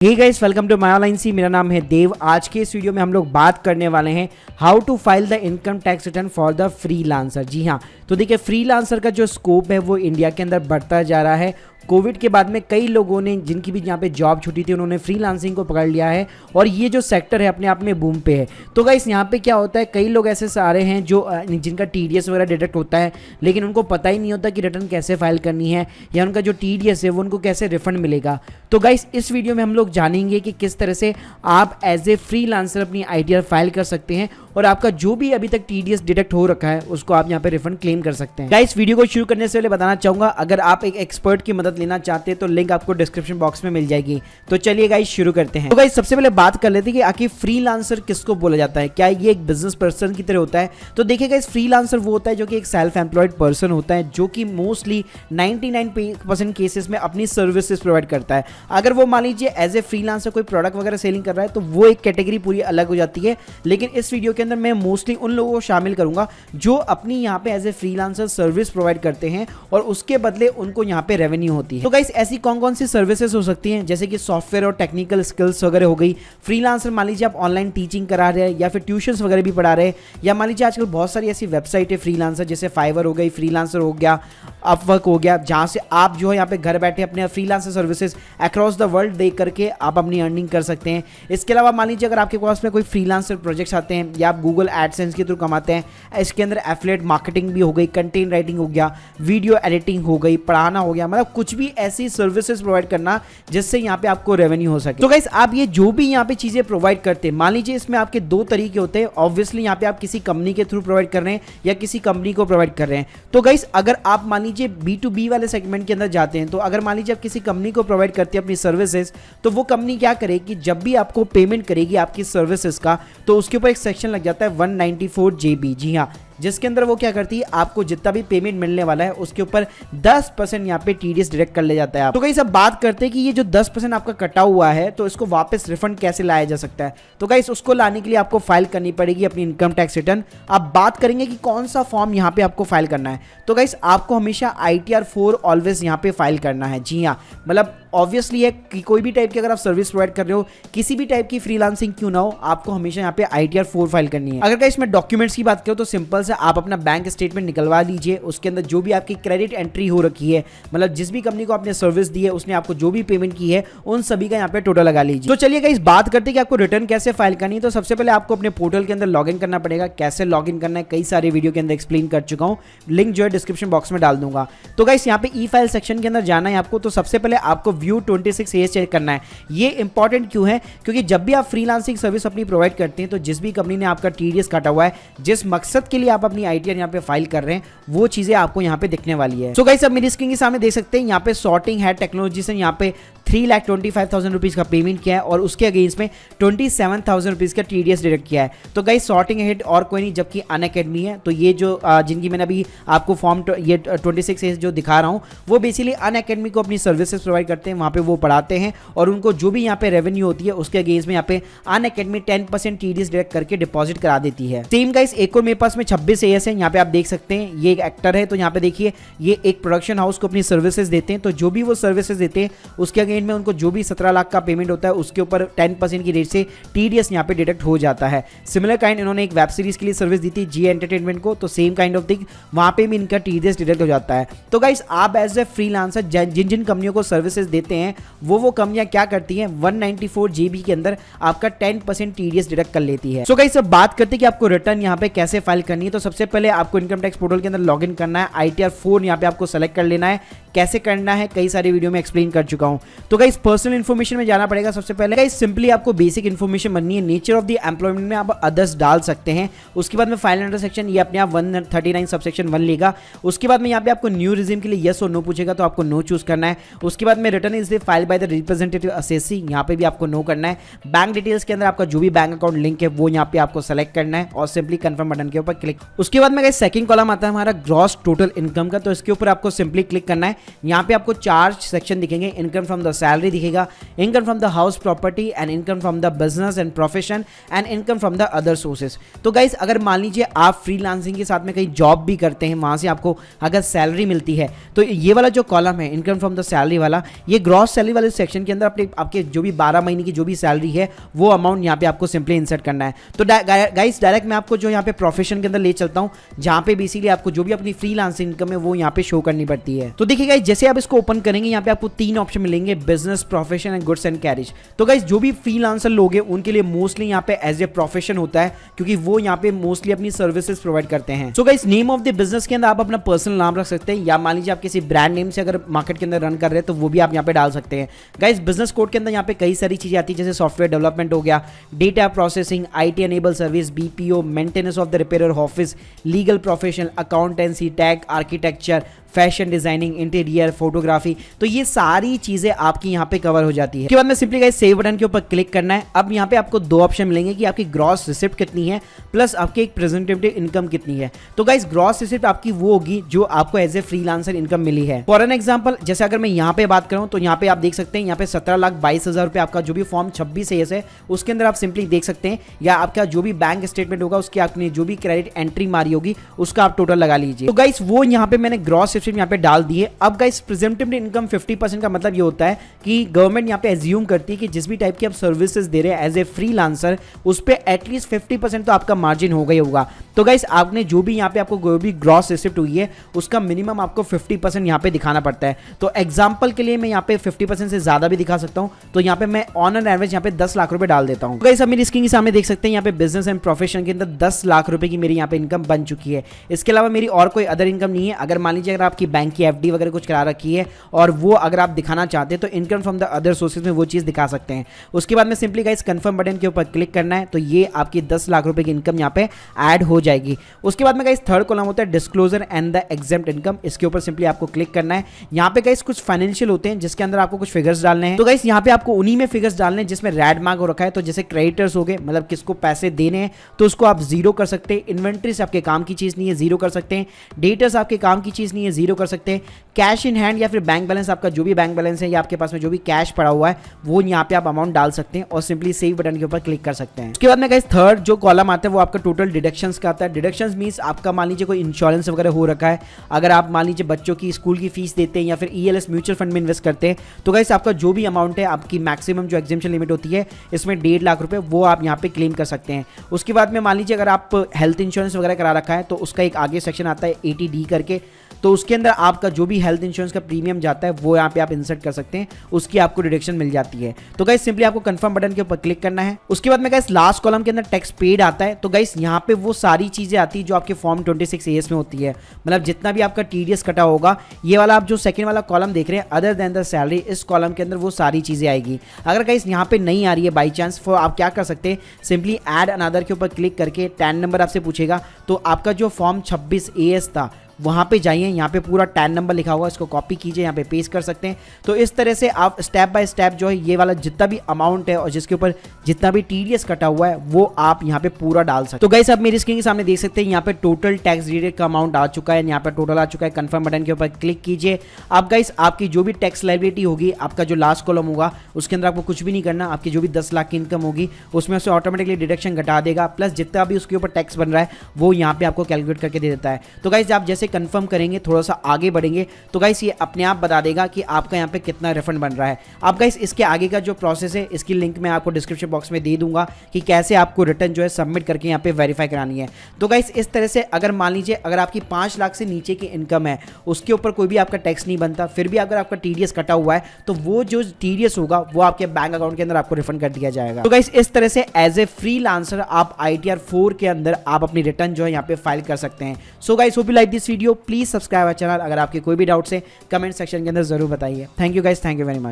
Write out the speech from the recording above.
Hey guys, welcome to my online C. मेरा नाम है देव। आज के इस वीडियो में हम लोग बात करने वाले हैं how to file the income tax return for the freelancer. जी हाँ, तो देखिए फ्रीलांसर का जो स्कोप है वो इंडिया के अंदर बढ़ता जा रहा है। कोविड के बाद में कई लोगों ने, जिनकी भी यहाँ पे जॉब छुट्टी थी, उन्होंने फ्रीलांसिंग को पकड़ लिया है और ये जो सेक्टर है अपने आप में बूम पे है। तो गाइस यहाँ पे क्या होता है, कई लोग ऐसे सारे हैं जो जिनका टीडीएस वगैरह डिडक्ट होता है, लेकिन उनको पता ही नहीं होता कि रिटर्न कैसे फाइल करनी है या उनका जो टीडीएस है वो उनको कैसे रिफंड मिलेगा। तो गाइस इस वीडियो में हम लोग जानेंगे कि किस तरह से आप एज ए फ्रीलांसर अपनी आईटीआर फाइल कर सकते हैं और आपका जो भी अभी तक टीडीएस डिडक्ट हो रखा है उसको आप यहाँ पे रिफंड क्लेम कर सकते हैं। गाइस वीडियो को शुरू करने से पहले बताना चाहूंगा, अगर आप एक एक्सपर्ट की मदद लेना चाहते हैं तो लिंक आपको डिस्क्रिप्शन बॉक्स में मिल जाएगी। तो चलिए गाइस शुरू करते हैं। तो गाइस सबसे पहले बात कर लेते हैं कि आखिर फ्रीलांसर किसको बोला जाता है, क्या ये एक बिजनेस पर्सन की तरह होता है। तो देखिए गाइस, फ्रीलांसर वो होता है जो कि एक सेल्फ एम्प्लॉयड पर्सन होता है, जो कि मोस्टली 99% केसेस में अपनी सर्विसेज प्रोवाइड करता है। अगर वो मान लीजिए एज ए फ्रीलांसर कोई प्रोडक्ट वगैरह सेलिंग कर रहा है तो वो एक कैटेगरी पूरी अलग हो जाती है। लेकिन इस वीडियो के अंदर मैं मोस्टली उन लोगों को शामिल करूंगा जो अपनी यहाँ पे as a freelancer service provide करते हैं और उसके बदले उनको यहाँ पे रेवेन्यू होती है। तो गाइस ऐसी कौन कौन सी सर्विसेज हो सकती हैं, जैसे कि सॉफ्टवेयर और टेक्निकल स्किल्स वगैरह हो गई। फ्रीलांसर मान लीजिए आप ऑनलाइन टीचिंग करा रहे हैं या फिर ट्यूशंस वगैरह भी पढ़ा रहे हैं, या मान लीजिए आजकल बहुत सारी ऐसी वेबसाइट है फ्रीलांसर, जैसे फाइवर हो गई, फ्रीलांसर हो गया, अपवर्क हो गया, जहाँ से आप जो है यहाँ पे घर बैठे अपने freelancer services across the world दे करके आप अपनी अर्निंग कर सकते हैं। इसके अलावा मान लीजिए अगर आपके पास में कोई फ्रीलांसर प्रोजेक्ट्स आते हैं या आप गूगल एडसेंस के थ्रू कमाते हैं, इसके अंदर एफिलिएट मार्केटिंग भी हो गई, कंटेंट राइटिंग हो गया, वीडियो एडिटिंग हो गई, पढ़ाना हो गया, मतलब कुछ भी ऐसी सर्विसेज प्रोवाइड करना जिससे यहाँ पे आपको रेवेन्यू हो सके। तो गाइस आप ये जो भी यहाँ पे चीजें प्रोवाइड करते हैं, मान लीजिए इसमें आपके दो तरीके होते हैं। ऑब्वियसली यहाँ पे आप किसी कंपनी के थ्रू प्रोवाइड कर रहे हैं या किसी कंपनी को प्रोवाइड कर रहे हैं। तो गाइस अगर आप मान लीजिए B2B वाले सेगमेंट के अंदर जाते हैं, तो अगर मान लीजिए आप किसी कंपनी को प्रोवाइड करते हैं अपनी सर्विसेज, तो वो कंपनी क्या करेगी, जब भी आपको पेमेंट करेगी आपकी सर्विसेज का, तो उसके ऊपर एक सेक्शन लग जाता है 194 JB। जी हाँ, जिसके अंदर वो क्या करती है, आपको जितना भी पेमेंट मिलने वाला है उसके ऊपर 10% यहाँ पे टीडीएस डायरेक्ट कर ले जाता है। तो गाइस अब बात करते हैं कि ये जो 10% आपका कटा हुआ है तो इसको वापस रिफंड कैसे लाया जा सकता है। तो गाइस उसको लाने के लिए आपको फाइल करनी पड़ेगी अपनी इनकम टैक्स रिटर्न। अब बात करेंगे कि कौन सा फॉर्म यहाँ पे आपको फाइल करना है। तो गाइस आपको हमेशा ITR 4 ऑलवेज यहाँ पे फाइल करना है। जी हाँ, मतलब ऑब्वियसली है कि कोई भी टाइप की अगर आप सर्विस प्रोवाइड कर रहे हो, किसी भी टाइप की फ्रीलांसिंग क्यों ना हो, आपको हमेशा यहाँ पे ITR 4 फाइल करनी है। अगर गाइस मैं डॉक्यूमेंट्स की बात करूँ तो सिंपल से आप अपना बैंक स्टेटमेंट निकलवा लीजिए, उसके अंदर जो भी आपकी क्रेडिट एंट्री हो रखी है, मतलब जिस भी कंपनी को आपने सर्विस दी है उसने आपको जो भी पेमेंट की है उन सभी का यहाँ पे टोटल लगा लीजिए। तो चलिए गाइस बात करते हैं कि आपको रिटर्न कैसे फाइल करनी है। तो सबसे पहले आपको अपने पोर्टल के अंदर लॉगिन करना पड़ेगा। कैसे लॉगिन करना है कई सारे वीडियो के अंदर एक्सप्लेन कर चुका हूँ, लिंक जो है डिस्क्रिप्शन बॉक्स में डाल दूंगा। तो गाइस यहाँ पे ई फाइल सेक्शन के अंदर जाना है आपको। तो सबसे पहले आपको व्यू 26 चेक करना है। ये इंपॉर्टेंट क्यों है, क्योंकि जब भी आप फ्रीलांसिंग सर्विस अपनी प्रोवाइड करते हैं तो जिस भी कंपनी ने आपका टीडीएस काटा हुआ है, जिस मकसद के लिए आप अपनी आईटीआर यहाँ पे फाइल कर रहे हैं, वो चीजें आपको यहाँ पे दिखने वाली है। सो गाइस अब मेरी स्क्रीन के सामने देख सकते हैं यहाँ पे सॉर्टिंग है टेक्नोलॉजी से यहाँ पे 3,25,000 रुपीज का पेमेंट किया है और उसके अगेंस्ट में 27,000 रुपीज का टीडीएस डायरेक्ट किया है। तो गाइस सॉर्टिंग हेड और कोई नहीं जबकि अनअकैडमी है। तो ये जो जिनकी मैंने अभी आपको फॉर्म ये 26 जो दिखा रहा हूँ, वो बेसिकली अनअकैडमी को अपनी सर्विसेज प्रोवाइड करते हैं, वहाँ पे वो पढ़ाते हैं और उनको जो भी यहाँ पे रेवेन्यू होती है उसके अगेंस्ट में यहाँ पे अनअकैडमी 10% टीडीएस डायरेक्ट करके डिपॉजिट करा देती है। सेम गाइस एक और मेरे पास में 26 AS है, यहाँ पे आप देख सकते हैं ये एक एक्टर है। तो यहाँ पे देखिए ये एक प्रोडक्शन हाउस को अपनी सर्विसेज देते हैं, तो जो भी वो सर्विसेज देते हैं उसके अगेंस्ट में उनको जो भी 17 लाख का पेमेंट होता है उसके ऊपर 10% की रेट से टीडीएस यहाँ पे डिडक्ट हो जाता है। सिमिलर काइंड इन्होंने एक वेब सीरीज के लिए सर्विस दी थी जी एंटरटेनमेंट को, तो सेम काइंड ऑफ थिंग वहां पे भी इनका टीडीएस डिडक्ट हो जाता है। तो गाइस आप एज ए फ्रीलांसर जिन जिन कंपनियों को सर्विसेज देते हैं वो कंपनियां क्या करती हैं, 194 JB के अंदर आपका 10% टीडीएस डिडक्ट कर लेती है। सो गाइस अब बात करते हैं कि आपको रिटर्न यहाँ पे कैसे फाइल करनी है। तो सबसे पहले आपको इनकम टैक्स पोर्टल के अंदर लॉगिन करना है, ITR 4 यहाँ पे आपको सेलेक्ट कर लेना है। कैसे करना है कई सारे वीडियो में एक्सप्लेन कर चुका हूं। तो गाइस पर्सनल इन्फॉर्मेशन में जाना पड़ेगा। सबसे पहले गाइस सिंपली आपको बेसिक इन्फॉर्मेशन बननी है। नेचर ऑफ द एम्प्लॉयमेंट में आप अदर्स डाल सकते हैं। उसके बाद में फाइल अंडर सेक्शन ये अपने आप 139 सबसेक्शन 1 लेगा। उसके बाद में यहाँ पे आपको न्यू रिज्यूम के लिए यस और नो पूछेगा, तो आपको नो चूज करना है। उसके बाद में return is file by the representative assessee, यहाँ पे भी आपको नो करना है। बैंक डिटेल्स के अंदर आपका जो भी बैंक अकाउंट लिंक है वो यहाँ पे आपको सेलेक्ट करना है और सिंपली कंफर्म बटन के ऊपर क्लिक। उसके बाद में गाइस सेकंड कॉलम आता है हमारा ग्रॉस टोटल इनकम का, तो इसके ऊपर आपको सिंपली क्लिक करना है। यहाँ पे आपको 4 सेक्शन दिखेंगे। इनकम फ्रॉम द सैलरी दिखेगा, income from the house property and income from the business and profession and income from the other sources. तो गाइस अगर मान लीजिए आप फ्रीलांसिंग के साथ में कहीं जॉब भी करते हैं, वहाँ से आपको अगर सैलरी मिलती है, तो ये वाला जो कॉलम है इनकम फ्रॉम द सैलरी वाला, ये ग्रॉस सैलरी वाले सेक्शन के अंदर आपके जो भी 12 महीने की जो भी सैलरी है वो अमाउंट यहाँ पे आपको सिंपली इंसर्ट करना है। तो गाइस डायरेक्ट मैं आपको जो यहाँ पे प्रोफेशन के अंदर ले चलता हूँ, जहाँ पे बेसिकली आपको जो भी अपनी फ्रीलांसिंग इनकम है वो यहाँ पे शो करनी पड़ती है। तो देखिए गाइस जैसे आप इसको ओपन करेंगे, यहाँ पे आपको 3 ऑप्शन मिलेंगे, business, profession and goods and carriage. तो गाइस जो भी फ्रीलांसर लोग हैं उनके लिए मोस्टली यहाँ पे एज ए प्रोफेशन होता है, क्योंकि वो यहाँ पे मोस्टली अपनी सर्विसेज प्रोवाइड करते हैं। So guys name of the business के अंदर आप अपना पर्सनल नाम रख सकते हैं, या मान लीजिए आप किसी ब्रांड नेम से अगर मार्केट के अंदर रन कर रहे हैं तो वो भी आप यहाँ पे डाल सकते हैं। गाइस बिजनेस कोड के अंदर यहाँ पे कई सारी चीजें आती है, जैसे सॉफ्टवेयर डेवलपमेंट हो गया, data processing, IT enable service, BPO, maintenance of the repair office, legal professional, accountancy, tag, architecture, fashion designing, interior, photography. तो ये सारी चीजें आपकी यहाँ पे कवर हो जाती है। उसके बाद में सिंपली गाइस सेव बटन के ऊपर क्लिक करना है। अब यहाँ पे आपको 2 ऑप्शन मिलेंगे कि आपकी ग्रॉस रिसिप्ट कितनी है प्लस आपकी एक प्रेजेंटेटिव इनकम कितनी है। तो गाइस ग्रॉस रिसिप्ट आपकी वो होगी जो आपको एज ए फ्रीलांसर इनकम मिली है। फॉर एन एग्जांपल जैसे अगर मैं यहाँ पे बात करूँ तो यहाँ पे आप देख सकते हैं, यहाँ पे 17,22,000 रुपए आपका जो भी फॉर्म 26 एस है उसके अंदर आप सिंपली देख सकते हैं, या आपका जो भी बैंक स्टेटमेंट होगा उसकी आपने जो भी क्रेडिट एंट्री मारी होगी उसका आप टोटल लगा लीजिए। तो गाइस वो यहाँ पे मैंने ग्रॉस रिसिप्ट यहाँ पे डाल दी है। अब गाइस प्रेजेंटेटिव इनकम 50% का मतलब ये होता है कि गवर्नमेंट यहाँ पे एज्यूम करती है कि जिस भी टाइप की आप सर्विसेज दे रहे हैं एज ए फ्रीलांसर, उस पे एटलीस्ट 50% तो आपका मार्जिन होगा ही होगा। तो गाइस आपने जो भी यहाँ पे आपको जो भी ग्रॉस रिसिप्ट हुई है उसका मिनिमम आपको 50% यहाँ पे दिखाना पड़ता है। तो एग्जाम्पल के लिए मैं यहाँ पे 50% से ज्यादा भी दिखा सकता हूँ। तो यहाँ पे मैं ऑन एन एवरेज यहाँ पे 10 लाख रुपए डाल देता हूँ। गाइस अब मेरी स्क्रीन के सामने देख सकते हैं यहाँ पे बिजनेस एंड प्रोफेशन के अंदर 10 लाख रुपए की मेरी यहाँ पे इनकम बन चुकी है। इसके अलावा मेरी और कोई अदर इनकम नहीं है। अगर मान लीजिए अगर आपकी बैंक की FD वगैरह कुछ करा रखी है और वो अगर आप दिखाना चाहते हैं तो income from the other sources में वो चीज दिखा सकते हैं। उसके बाद में सिंपली गाइस कंफर्म बटन के ऊपर क्लिक करना है, तो ये आपकी 10 लाख रुपए की इनकम यहाँ पे ऐड हो जाएगी। उसके बाद में गाइस थर्ड कॉलम होता है disclosure and the exempt income. इसके ऊपर सिंपली आपको क्लिक करना है। यहाँ पे गाइस कुछ फाइनेंशियल होते हैं जिसके अंदर आपको कुछ फिगर्स डालने हैं। तो गाइस यहाँ पे आपको उन्हीं में फिगर्स डालने हैं जिसमें रेड मार्क हो रखा है। तो जैसे क्रेडिटर्स हो गए, मतलब किसको पैसे देने हैं तो उसको आप 0 कर सकते हैं। इन्वेंट्री से आपके काम की चीज नहीं है, 0 कर सकते हैं। डेटर्स आपके काम की चीज नहीं है, 0 कर सकते हैं। कैश इन हैंड या फिर बैंक बैलेंस, आपका जो भी बैंक बैलेंस है या आपके पास में जो भी कैश पड़ा हुआ है वो यहाँ पे आप अमाउंट डाल सकते हैं और सिंपली सेव बटन के ऊपर क्लिक कर सकते हैं। उसके बाद में गाइस थर्ड जो कॉलम आता है वो आपका टोटल डिडक्शंस का आता है। डिडक्शंस मींस आपका मान लीजिए कोई इंश्योरेंस वगैरह हो रखा है, अगर आप मान लीजिए बच्चों की स्कूल की फीस देते हैं या फिर ELS म्यूचुअल फंड में इन्वेस्ट करते हैं, तो गाइस आपका जो भी अमाउंट है, आपकी मैक्सिमम जो एग्जेम्पशन लिमिट होती है इसमें 1.5 लाख रुपए वो आप यहाँ पे क्लेम कर सकते हैं। उसके बाद में मान लीजिए अगर आप हेल्थ इंश्योरेंस वगैरह करा रखा है तो उसका एक आगे सेक्शन आता है 80D करके, तो उसके अंदर आपका जो भी हेल्थ इंश्योरेंस का प्रीमियम जाता है वो यहाँ पे आप इंसर्ट कर सकते हैं, उसकी आपको डिडक्शन मिल जाती है। तो गाइस सिंपली आपको कंफर्म बटन के ऊपर क्लिक करना है। उसके बाद में गाइस लास्ट कॉलम के अंदर टैक्स पेड आता है। तो गाइस यहाँ पे वो सारी चीजें आती है जो आपके फॉर्म 26AS में होती है, मतलब जितना भी आपका TDS कटा होगा, ये वाला आप जो सेकंड वाला कॉलम देख रहे हैं अदर देन द सैलरी, इस कॉलम के अंदर वो सारी चीजें आएगी। अगर गाइस यहाँ पे नहीं आ रही है बाई चांस, तो आप क्या कर सकते हैं, सिंपली ऐड अनदर के ऊपर क्लिक करके टैन नंबर आपसे पूछेगा, तो आपका जो फॉर्म 26AS था वहाँ पे जाइए, यहाँ पे पूरा टैन नंबर लिखा हुआ है, इसको कॉपी कीजिए, यहाँ पे पेस्ट कर सकते हैं। तो इस तरह से आप स्टेप बाय स्टेप जो है ये वाला जितना भी अमाउंट है और जिसके ऊपर जितना भी TDS कटा हुआ है वो आप यहाँ पे पूरा डाल सकते हैं। तो गाइस आप मेरी स्क्रीन के सामने देख सकते हैं यहाँ पे टोटल टैक्स रिलेटेड का अमाउंट आ चुका है, यहाँ पे टोटल आ चुका है। कंफर्म बटन के ऊपर क्लिक कीजिए। अब गाइस आपकी जो भी टैक्स लायबिलिटी होगी, आपका जो लास्ट कॉलम होगा उसके अंदर आपको कुछ भी नहीं करना, आपकी जो भी 10 लाख की इनकम होगी उसमें से ऑटोमेटिकली डिडक्शन घटा देगा, प्लस जितना भी उसके ऊपर टैक्स बन रहा है वो यहाँ पे आपको कैलकुलेट करके दे देता है। तो गाइस आप जैसे कंफर्म करेंगे, थोड़ा सा आगे बढ़ेंगे, तो गाइस ये अपने आप बता देगा कि आपका यहाँ पे कितना रिफंड बन रहा है। अब गाइस इसके आगे का जो प्रोसेस है इसकी लिंक मैं आपको डिस्क्रिप्शन बॉक्स में दे दूंगा कि कैसे आपको रिटर्न जो है सबमिट करके यहाँ पे वेरीफाई करानी है। तो गाइस इस तरह से अगर मान लीजिए अगर आपकी 5 लाख से नीचे की इनकम है, उसके ऊपर कोई भी आपका टैक्स नहीं बनता, फिर भी अगर आपका TDS कटा हुआ है तो वो जो TDS होगा वो आपके बैंक अकाउंट के अंदर आपको रिफंड कर दिया जाएगा। तो गाइस इस तरह से एज ए फ्रीलांसर आप ITR 4 के अंदर आप अपनी रिटर्न जो है यहाँ पे फाइल कर सकते हैं। So guys hope you like this video, please subscribe our channel. अगर आपके कोई भी डाउट्स है कमेंट सेक्शन के अंदर जरूर बताइए। Thank you guys, thank you very much.